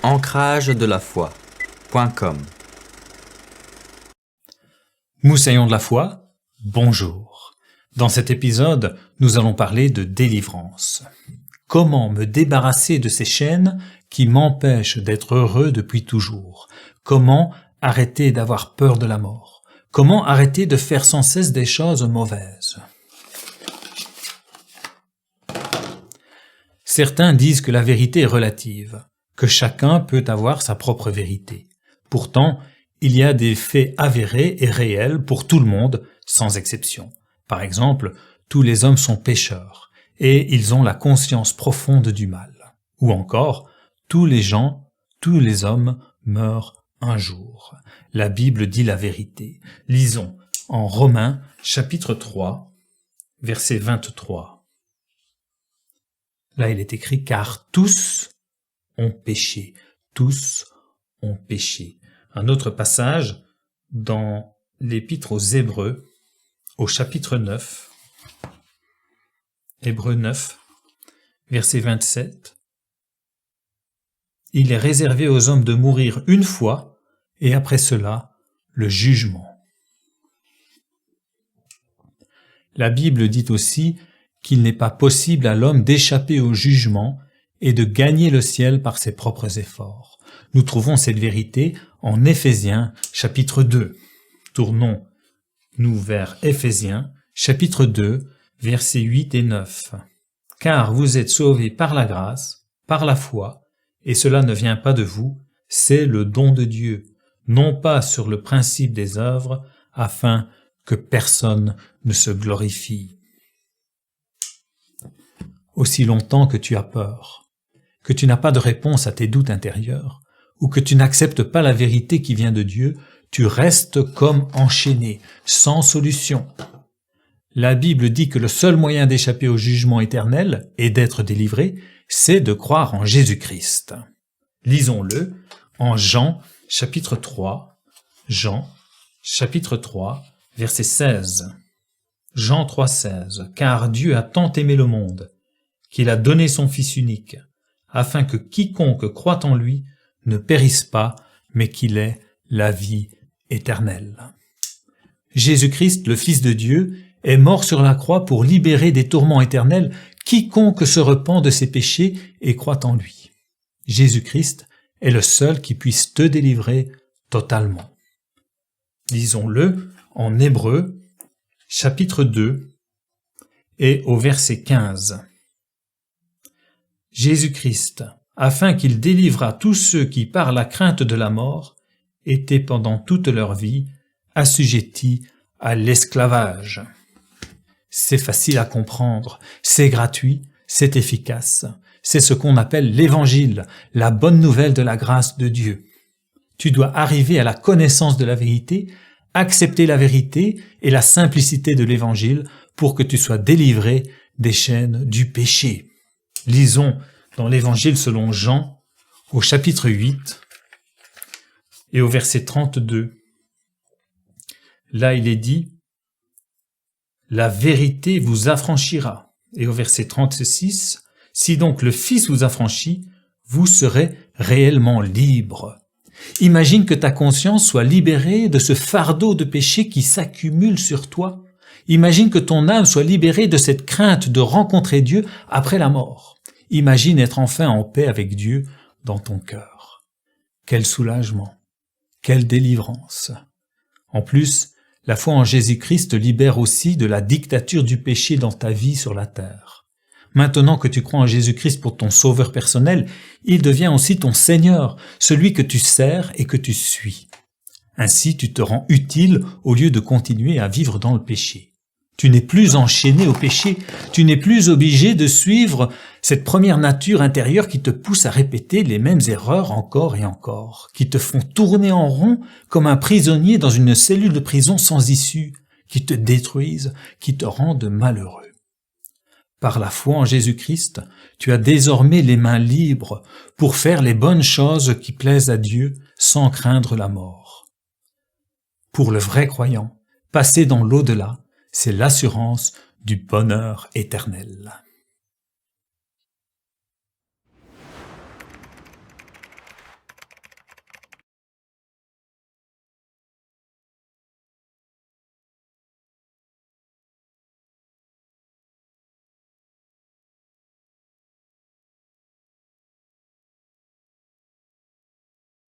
ancrage-de-la-foi.com. Moussaillons de la foi, bonjour. Dans cet épisode, nous allons parler de délivrance. Comment me débarrasser de ces chaînes qui m'empêchent d'être heureux depuis toujours? Comment arrêter d'avoir peur de la mort? Comment arrêter de faire sans cesse des choses mauvaises? Certains disent que la vérité est relative, que chacun peut avoir sa propre vérité. Pourtant, il y a des faits avérés et réels pour tout le monde, sans exception. Par exemple, tous les hommes sont pécheurs, et ils ont la conscience profonde du mal. Ou encore, tous les hommes meurent un jour. La Bible dit la vérité. Lisons en Romains, chapitre 3, verset 23. Là, il est écrit « Car tous ont péché, tous ont péché ». Un autre passage dans l'Épître aux Hébreux, au chapitre 9, Hébreux 9, verset 27. Il est réservé aux hommes de mourir une fois, et après cela, le jugement. La Bible dit aussi qu'il n'est pas possible à l'homme d'échapper au jugement et de gagner le ciel par ses propres efforts. Nous trouvons cette vérité en Éphésiens, chapitre 2. Tournons-nous vers Éphésiens, chapitre 2, versets 8 et 9. « Car vous êtes sauvés par la grâce, par la foi, et cela ne vient pas de vous, c'est le don de Dieu, non pas sur le principe des œuvres, afin que personne ne se glorifie. » Aussi longtemps que tu as peur, que tu n'as pas de réponse à tes doutes intérieurs, ou que tu n'acceptes pas la vérité qui vient de Dieu, tu restes comme enchaîné, sans solution. La Bible dit que le seul moyen d'échapper au jugement éternel et d'être délivré, c'est de croire en Jésus-Christ. Lisons-le en Jean, chapitre 3, verset 16. Jean 3, 16. « Car Dieu a tant aimé le monde, qu'il a donné son Fils unique, afin que quiconque croit en lui ne périsse pas, mais qu'il ait la vie éternelle. » Jésus-Christ, le Fils de Dieu, est mort sur la croix pour libérer des tourments éternels quiconque se repent de ses péchés et croit en lui. Jésus-Christ est le seul qui puisse te délivrer totalement. Lisons-le en Hébreux, chapitre 2, et au verset 15. Jésus-Christ, afin qu'il délivrât tous ceux qui, par la crainte de la mort, étaient pendant toute leur vie assujettis à l'esclavage. C'est facile à comprendre, c'est gratuit, c'est efficace. C'est ce qu'on appelle l'évangile, la bonne nouvelle de la grâce de Dieu. Tu dois arriver à la connaissance de la vérité, accepter la vérité et la simplicité de l'évangile pour que tu sois délivré des chaînes du péché. Lisons dans l'évangile selon Jean, au chapitre 8 et au verset 32. Là, il est dit « La vérité vous affranchira ». Et au verset 36, « Si donc le Fils vous affranchit, vous serez réellement libre. » Imagine que ta conscience soit libérée de ce fardeau de péché qui s'accumule sur toi. Imagine que ton âme soit libérée de cette crainte de rencontrer Dieu après la mort. Imagine être enfin en paix avec Dieu dans ton cœur. Quel soulagement, quelle délivrance. En plus, la foi en Jésus-Christ te libère aussi de la dictature du péché dans ta vie sur la terre. Maintenant que tu crois en Jésus-Christ pour ton sauveur personnel, il devient aussi ton Seigneur, celui que tu sers et que tu suis. Ainsi, tu te rends utile au lieu de continuer à vivre dans le péché. Tu n'es plus enchaîné au péché, tu n'es plus obligé de suivre cette première nature intérieure qui te pousse à répéter les mêmes erreurs encore et encore, qui te font tourner en rond comme un prisonnier dans une cellule de prison sans issue, qui te détruisent, qui te rendent malheureux. Par la foi en Jésus-Christ, tu as désormais les mains libres pour faire les bonnes choses qui plaisent à Dieu sans craindre la mort. Pour le vrai croyant, passer dans l'au-delà, c'est l'assurance du bonheur éternel.